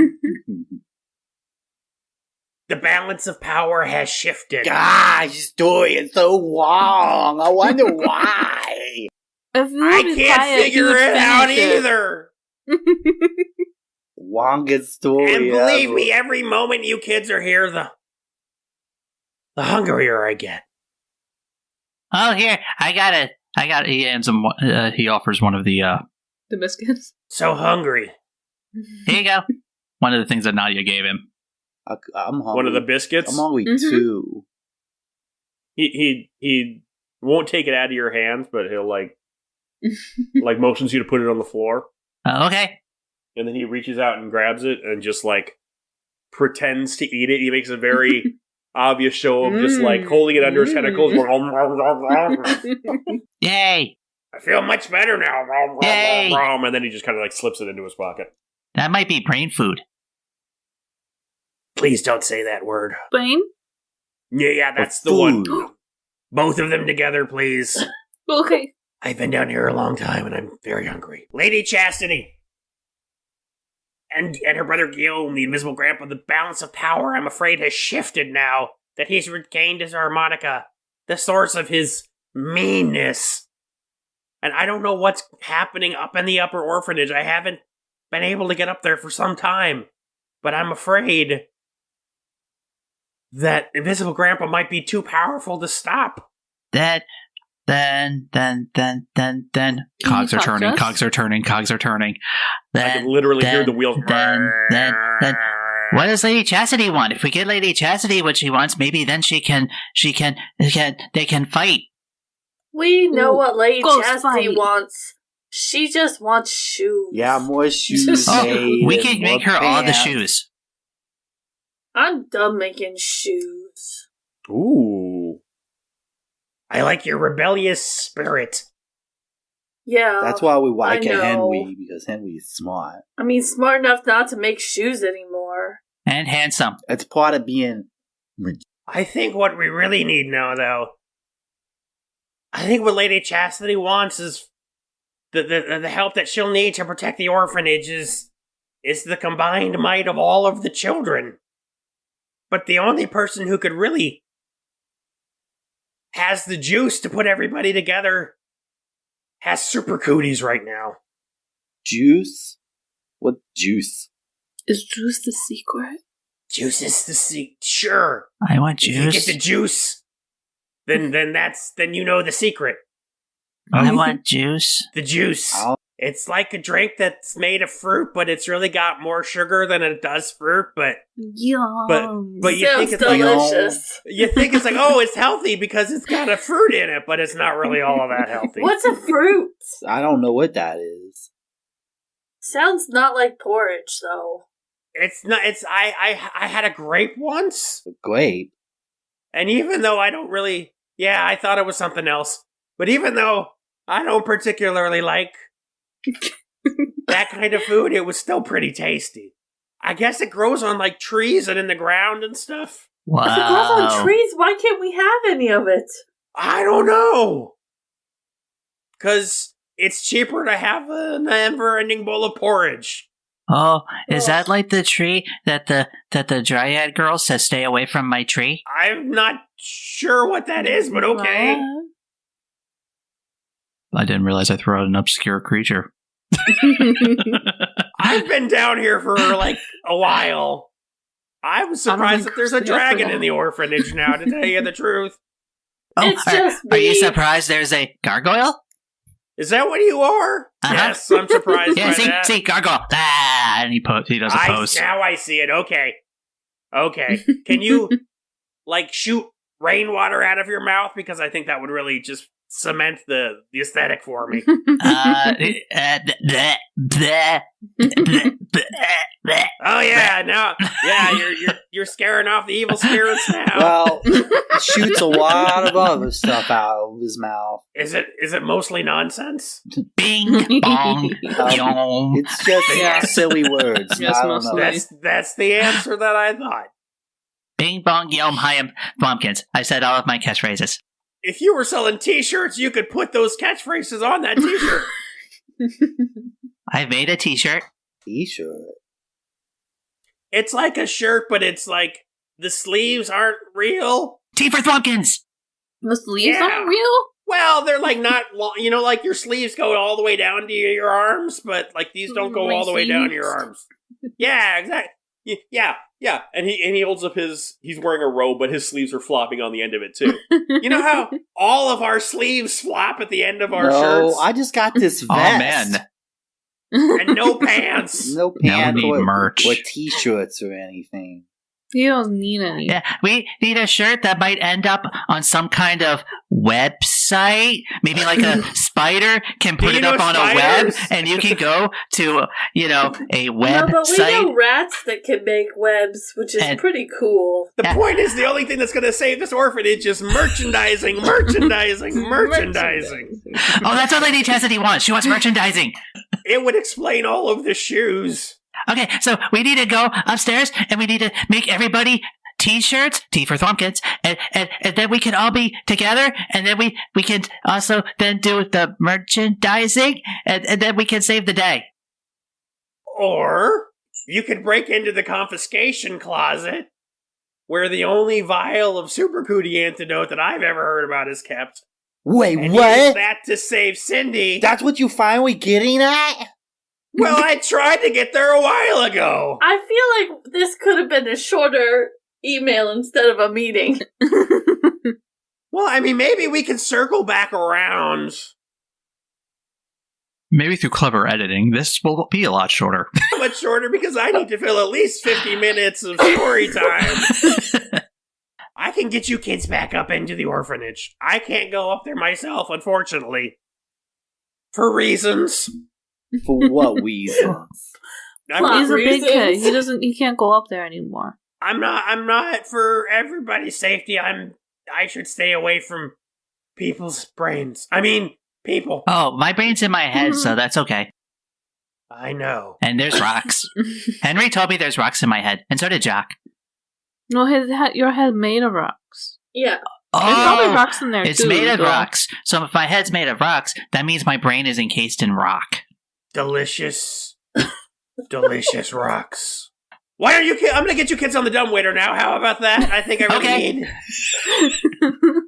the balance of power has shifted. Gosh, story is so long. I wonder why. I can't figure it out either. Longest story. And believe ever. me, every moment you kids are here, the hungrier I get. Oh, here, I got it. He hands him. He offers one of the biscuits. So hungry. Here you go. One of the things that Nadia gave him. I'm hungry. One of the biscuits. I'm hungry too. He won't take it out of your hands, but he'll like motions you to put it on the floor. Okay. And then he reaches out and grabs it and just like pretends to eat it. He makes a very obvious show of just like holding it under his tentacles. Yay! I feel much better now. Yay! And then he just kind of like slips it into his pocket. That might be brain food. Please don't say that word. Brain? Yeah, that's the one. Both of them together, please. Okay. I've been down here a long time and I'm very hungry. Lady Chastity! And her brother Guillaume, the Invisible Grandpa, the balance of power, I'm afraid, has shifted now that he's regained his harmonica, the source of his meanness. And I don't know what's happening up in the upper orphanage. I haven't been able to get up there for some time. But I'm afraid that Invisible Grandpa might be too powerful to stop. Then. Cogs are turning. Then, I can literally hear the wheels. Then. What does Lady Chastity want? If we get Lady Chastity what she wants, maybe then they can fight. We know what Lady Ghost Chastity fight. wants. She just wants shoes. Yeah, more shoes. Oh, made we and can more make her all the pants. shoes. I'm done making shoes. Ooh. I like your rebellious spirit. Yeah. That's why we like I know. Henry, because Henry is smart. I mean, smart enough not to make shoes anymore. And handsome. It's part of being. I think what we really need now, though, I think what Lady Chastity wants is the help that she'll need to protect the orphanage is the combined might of all of the children. But the only person who could really has the juice to put everybody together has super cooties right now. Juice? What juice? Is juice the secret? Juice is the sure. I want If you juice. get the juice, then you know the secret. I want juice. The juice. It's like a drink that's made of fruit, but it's really got more sugar than it does fruit. But Yum. but you think it's delicious. you think it's like, oh, it's healthy because it's got a fruit in it, but it's not really all of that healthy. What's a fruit? I don't know what that is. Sounds not like porridge, though. It's not. It's I had a grape once, Grape. and even though I don't really, I thought it was something else. But even though I don't particularly like that kind of food, it was still pretty tasty. I guess it grows on like trees and in the ground and stuff. Wow. If it grows on trees, why can't we have any of it? I don't know. Because it's cheaper to have an never-ending bowl of porridge. Oh, is that like the tree that the Dryad girl says stay away from my tree? I'm not sure what that is, but okay. I didn't realize I threw out an obscure creature. I've been down here for like a while. I was surprised that there's a dragon in the orphanage now, to tell you the truth. Oh, It's just are you me. surprised there's a gargoyle? Is that what you are? Uh-huh. Yes, I'm surprised Yeah, by that. see, gargoyle. Ah, and he does a pose. Now I see it. Okay. Can you, like, shoot rainwater out of your mouth? Because I think that would really just cement the aesthetic for me. Oh yeah, now you're scaring off the evil spirits now. Well, he shoots a lot of other stuff out of his mouth. Is it mostly nonsense? Bing bong yom. It's just silly words. Yes, I don't know. mostly. That's the answer that I thought. Bing bong yom hi pumpkins. I said all of my catchphrases. If you were selling T-shirts, you could put those catchphrases on that T-shirt. I made a T-shirt. T-shirt. It's like a shirt, but it's like the sleeves aren't real. T for Thwompkins. The sleeves Yeah. aren't real? Well, they're like not long, like your sleeves go all the way down to your arms, but like these don't go My all the way down to your sleeves. arms. Yeah, exactly. Yeah. And he holds up he's wearing a robe, but his sleeves are flopping on the end of it too. You know how all of our sleeves flop at the end of our shirts? I just got this vest. Oh man, And no pants. No Now we pants need merch. or T-shirts or anything. You don't need any. Yeah, we need a shirt that might end up on some kind of website. Maybe like a spider can put you it up know on a web, spiders? and you can go to a No, but we website. know rats that can make webs, which is And- pretty cool. The point is, the only thing that's going to save this orphanage is merchandising. Oh, that's what Lady Cassidy wants. She wants merchandising. It would explain all of the shoes. Okay, so we need to go upstairs and we need to make everybody T-shirts, T for Thwompkins, and then we can all be together, and then we can also then do the merchandising, and then we can save the day. Or you could break into the confiscation closet, where the only vial of Super Cootie antidote that I've ever heard about is kept. Wait, And use what? that to save Cindy. That's what you finally getting at? Well, I tried to get there a while ago. I feel like this could have been a shorter email instead of a meeting. Well, I mean, maybe we can circle back around. maybe through clever editing, this will be a lot shorter. Much shorter because I need to fill at least 50 minutes of story time. I can get you kids back up into the orphanage. I can't go up there myself, unfortunately. For reasons. For what reasons? He's a big reasons. kid. He can't go up there anymore. I'm not for everybody's safety. I should stay away from people's brains. I mean, people. Oh, my brain's in my head, so that's okay. I know. And there's rocks. Henry told me there's rocks in my head, and so did Jock. No, your head made of rocks. Yeah. There's probably rocks in there It's too. made of though. rocks. So if my head's made of rocks, that means my brain is encased in rock. Delicious. Delicious rocks. Why are you kids? I'm gonna get you kids on the dumbwaiter now. How about that? I think I really Okay. need.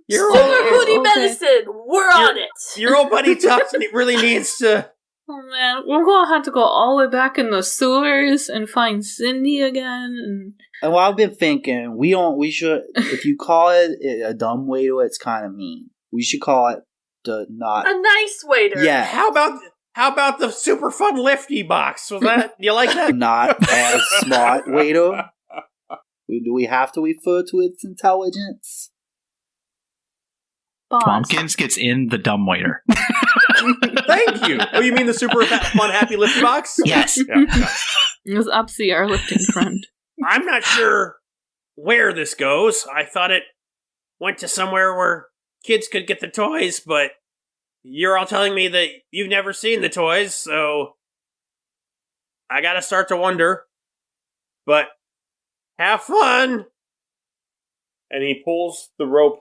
Your Super old, Cootie okay. medicine. We're on it. your old buddy Tuckt really needs to Oh man, we're gonna have to go all the way back in the sewers and find Cindy again. And well, I've been thinking we should. If you call it a dumb waiter, it's kind of mean. We should call it a nice waiter. Yeah. How about the super fun lifty box? Was that you like that? Not as smart waiter. Do we have to refer to its intelligence? Tompkins gets in the dumbwaiter. Thank you. Oh, you mean the super fun happy lifty box? Yes. Yeah. It was Upsy, our lifting friend. I'm not sure where this goes. I thought it went to somewhere where kids could get the toys, but you're all telling me that you've never seen the toys, so I gotta start to wonder. But have fun! And he pulls the rope,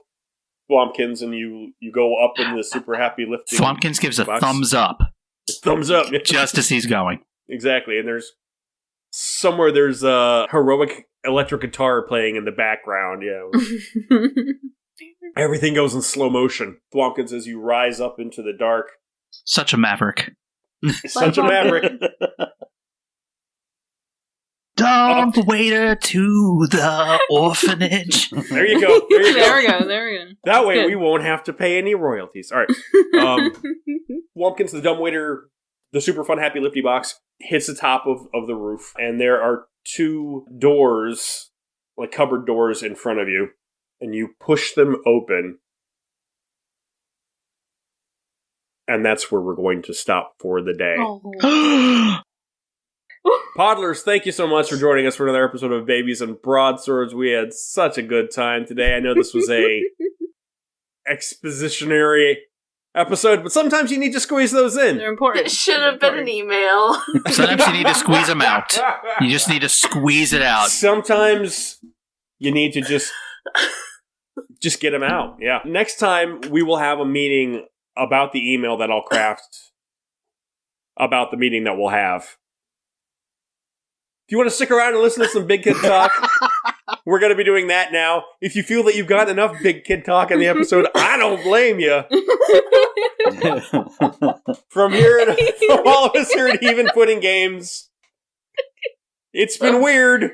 Thwompkins, and you go up in the super happy lifting Thwompkins gives a box. thumbs up. Thumbs up. Just as he's going. Exactly, and there's a heroic electric guitar playing in the background, yeah. Everything goes in slow motion. Thwompkins, as you rise up into the dark. Such a maverick. Such a maverick. Dump waiter to the orphanage. There you go. There we go. That way Good. we won't have to pay any royalties. All right. Thwompkins, the dumbwaiter, the super fun happy lifty box, hits the top of the roof, and there are two doors, like cupboard doors in front of you, and you push them open. And that's where we're going to stop for the day. Oh. Podlers, thank you so much for joining us for another episode of Babies and Broadswords. We had such a good time today. I know this was a expositionary episode, but sometimes you need to squeeze those in. They're important. It should have been an email. Sometimes you need to squeeze them out. You just need to squeeze it out. Sometimes you need to just get them out. Yeah. Next time we will have a meeting about the email that I'll craft about the meeting that we'll have. If you want to stick around and listen to some Big Kid Talk, we're going to be doing that now. If you feel that you've gotten enough Big Kid Talk in the episode, I don't blame you. From all of us here at Even Footing Games, it's been weird.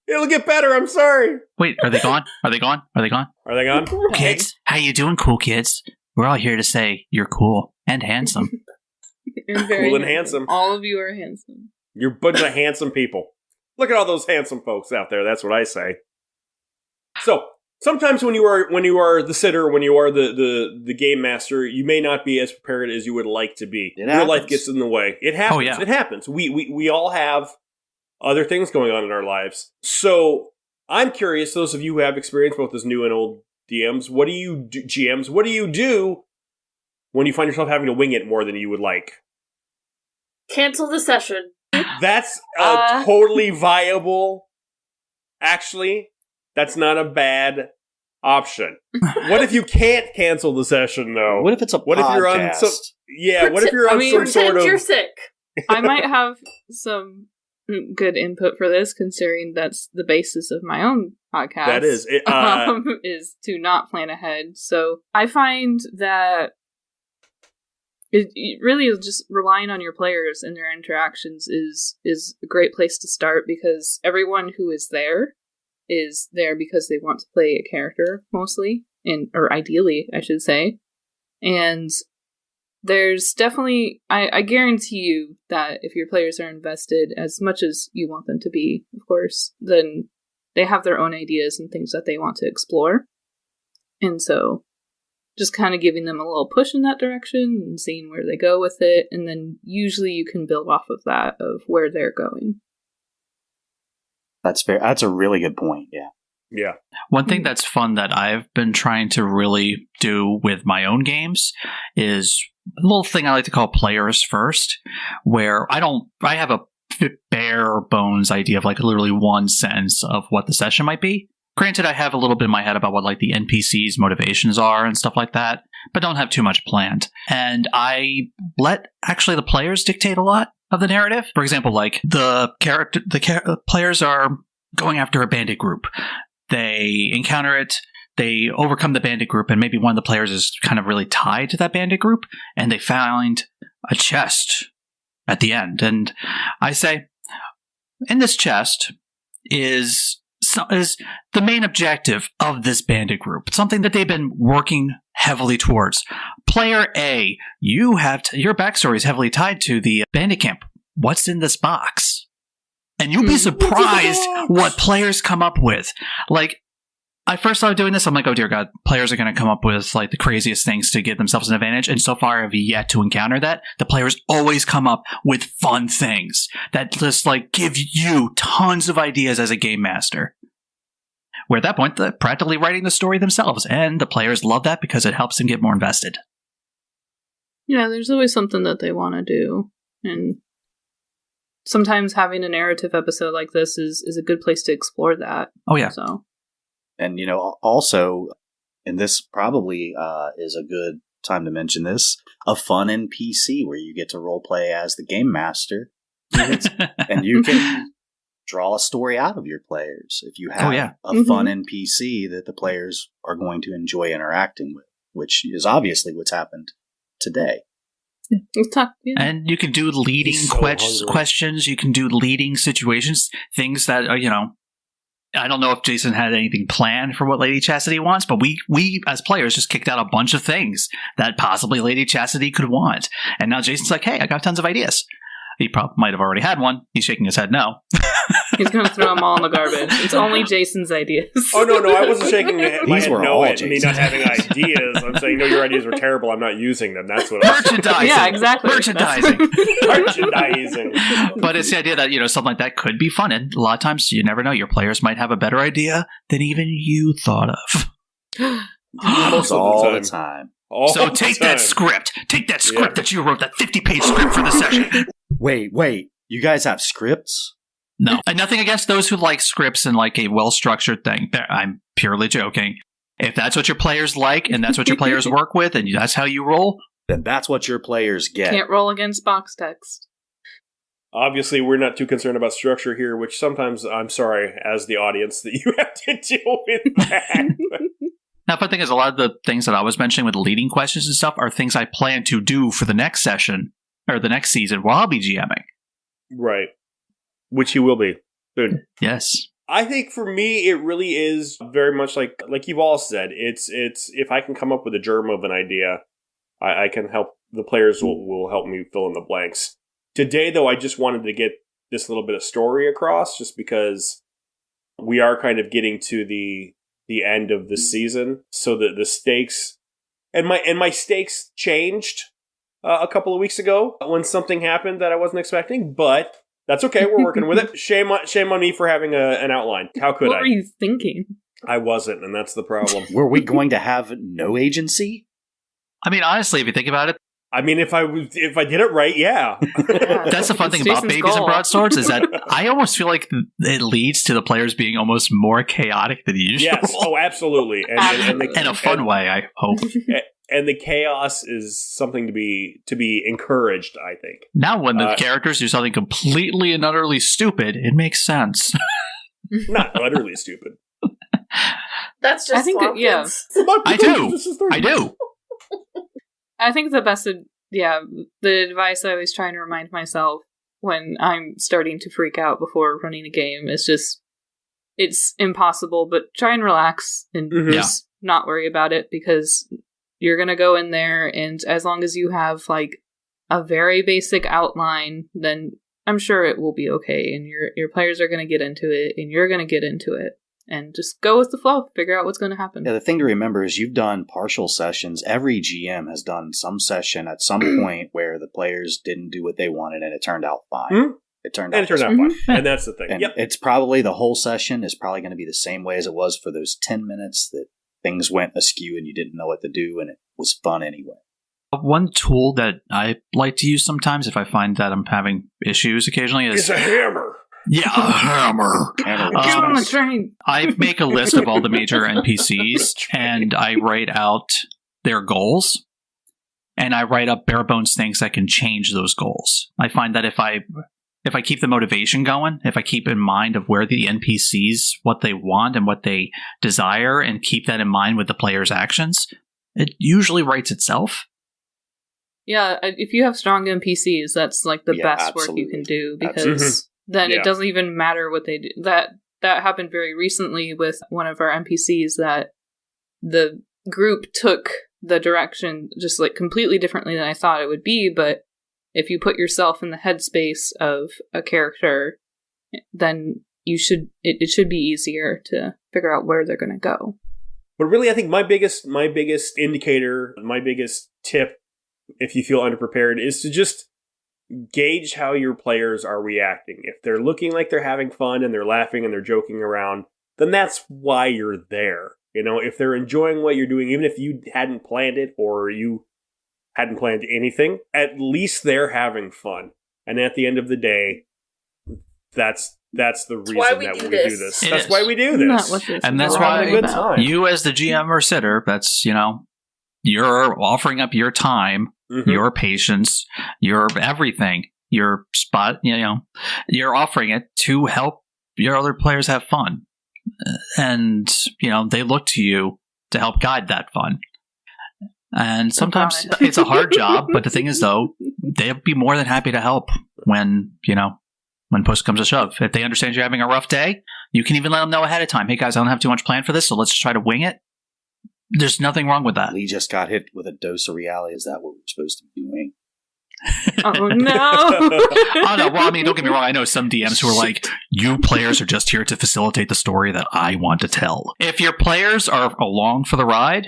It'll get better, I'm sorry. Wait, are they gone? Are they gone? Are they gone? Kids, how you doing, cool kids? We're all here to say you're cool and handsome. And very Cool and handsome. All of you are handsome. You're a bunch of handsome people. Look at all those handsome folks out there. That's what I say. So sometimes when you are the sitter, when you are the game master, you may not be as prepared as you would like to be. Real life gets in the way. It happens. Oh, yeah. It happens. We all have other things going on in our lives. So I'm curious, those of you who have experience both as new and old DMs, what do you do, GMs? What do you do when you find yourself having to wing it more than you would like? Cancel the session. That's totally viable. Actually, that's not a bad option. What if you can't cancel the session, though? What if it's a What podcast? if you're on some? Yeah. What if you're on some sort Pretend of? you're sick. I might have some good input for this, considering that's the basis of my own podcast. That is it. Is to not plan ahead. So I find that it really is just relying on your players and their interactions is a great place to start, because everyone who is there because they want to play a character mostly, or ideally, I should say. And there's definitely, I guarantee you that if your players are invested as much as you want them to be, of course, then they have their own ideas and things that they want to explore. And so just kind of giving them a little push in that direction and seeing where they go with it. And then usually you can build off of that, of where they're going. That's fair. That's a really good point. Yeah. Yeah. One thing that's fun that I've been trying to really do with my own games is a little thing I like to call players first, where I have a bare bones idea of like literally one sentence of what the session might be. Granted, I have a little bit in my head about what like the NPCs' motivations are and stuff like that, but don't have too much planned. And I let actually the players dictate a lot of the narrative. For example, like the players are going after a bandit group. They encounter it, they overcome the bandit group, and maybe one of the players is kind of really tied to that bandit group, and they find a chest at the end. And I say, in this chest is the main objective of this bandit group. It's something that they've been working heavily towards. Player A, your backstory is heavily tied to the bandit camp. What's in this box? And you'll be surprised what players come up with. Like, I first started doing this, I'm like, oh dear God, players are going to come up with like the craziest things to give themselves an advantage. And so far, I've yet to encounter that. The players always come up with fun things that just like give you tons of ideas as a game master. Where at that point, they're practically writing the story themselves. And the players love that because it helps them get more invested. Yeah, there's always something that they want to do. And sometimes having a narrative episode like this is a good place to explore that. Oh, yeah. So. And, also, and this probably is a good time to mention this, a fun NPC where you get to roleplay as the game master. And you can draw a story out of your players if you have a fun NPC that the players are going to enjoy interacting with, which is obviously what's happened today. And you can do leading questions. You can do leading situations, things that are, I don't know if Jason had anything planned for what Lady Cassidy wants, but we as players just kicked out a bunch of things that possibly Lady Cassidy could want. And now Jason's like, hey, I got tons of ideas. He probably might have already had one. He's shaking his head no. He's going to throw them all in the garbage. It's only Jason's ideas. Oh, no, I wasn't shaking my head no at me not having ideas. I'm saying, no, your ideas were terrible. I'm not using them. That's what Merchandising. Yeah, exactly. Merchandising. Merchandising. But it's the idea that, something like that could be fun. And a lot of times, you never know. Your players might have a better idea than even you thought of. Most all the time. So take that script. Take that script that you wrote, that 50-page script for the session. Wait. You guys have scripts? No. And nothing against those who like scripts and like a well-structured thing. I'm purely joking. If that's what your players like and that's what your players work with and that's how you roll, then that's what your players get. Can't roll against box text. Obviously, we're not too concerned about structure here, which sometimes, I'm sorry, as the audience, that you have to deal with that. Now, the thing is, a lot of the things that I was mentioning with leading questions and stuff are things I plan to do for the next session or the next season while I'll be GMing. Right. Which you will be soon. Yes. I think for me, it really is very much like you've all said. It's if I can come up with a germ of an idea, I can help. The players will help me fill in the blanks. Today, though, I just wanted to get this little bit of story across, just because we are kind of getting to the end of the season, so that the stakes and my stakes changed a couple of weeks ago when something happened that I wasn't expecting, but that's okay. We're working with it. Shame on me for having an outline. How could I? What were you thinking? I wasn't, and that's the problem. Were we going to have no agency? I mean, honestly, if you think about it, I mean, if I did it right, yeah. That's the fun thing about Babies and Broadswords is that I almost feel like it leads to the players being almost more chaotic than usual. Yes, oh, absolutely, and in a fun way, I hope. And the chaos is something to be encouraged, I think. Now, when the characters do something completely and utterly stupid, it makes sense. Not utterly stupid. That's just I think that, yeah. I do. I think the advice I always try to remind myself when I'm starting to freak out before running a game is just, it's impossible, but try and relax and just not worry about it, because you're going to go in there, and as long as you have like a very basic outline, then I'm sure it will be okay, and your players are going to get into it, and you're going to get into it. And just go with the flow. Figure out what's going to happen. Yeah, the thing to remember is you've done partial sessions. Every GM has done some session at some point where the players didn't do what they wanted, and it turned out fine. Mm-hmm. It turned out fine. And that's the thing. And it's probably the whole session is probably going to be the same way as it was for those 10 minutes that things went askew and you didn't know what to do, and it was fun anyway. One tool that I like to use sometimes if I find that I'm having issues occasionally is a hammer. Yeah, a hammer. Get on the train. I make a list of all the major NPCs and I write out their goals, and I write up bare bones things that can change those goals. I find that if I keep the motivation going, if I keep in mind of where the NPCs, what they want and what they desire, and keep that in mind with the player's actions, it usually writes itself. Yeah, if you have strong NPCs, that's like the best work you can do, because then it doesn't even matter what they do. That happened very recently with one of our NPCs, that the group took the direction just like completely differently than I thought it would be, but if you put yourself in the headspace of a character, then it should be easier to figure out where they're going to go. But really, I think my biggest indicator, my biggest tip, if you feel underprepared, is to just gauge how your players are reacting. If they're looking like they're having fun and they're laughing and they're joking around, then that's why you're there. You know, if they're enjoying what you're doing, even if you hadn't planned it or you hadn't planned anything, at least they're having fun. And at the end of the day, that's the reason that we do this. That's why we do this. And that's why you, as the GM or sitter, that's, you're offering up your time, your patience, your everything, your spot, you're offering it to help your other players have fun. And, they look to you to help guide that fun. And sometimes it's a hard job, but the thing is, though, they'll be more than happy to help when push comes to shove. If they understand you're having a rough day, you can even let them know ahead of time. Hey, guys, I don't have too much planned for this, so let's just try to wing it. There's nothing wrong with that. Lee just got hit with a dose of reality. Is that what we're supposed to be doing? Oh, no. Oh, no. Well, I mean, don't get me wrong. I know some DMs who are like, you players are just here to facilitate the story that I want to tell. If your players are along for the ride,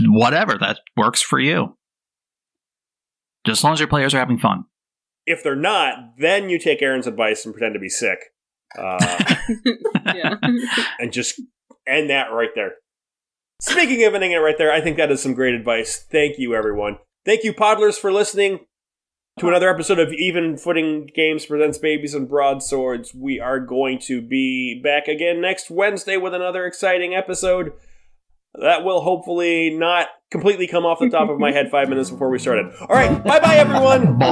whatever, that works for you. Just as long as your players are having fun. If they're not, then you take Aaryn's advice and pretend to be sick. And just end that right there. Speaking of ending it right there, I think that is some great advice. Thank you, everyone. Thank you, Podlers, for listening to another episode of Even Footing Games Presents Babies and Broadswords. We are going to be back again next Wednesday with another exciting episode that will hopefully not completely come off the top of my head 5 minutes before we started. All right, bye-bye, everyone. Bye.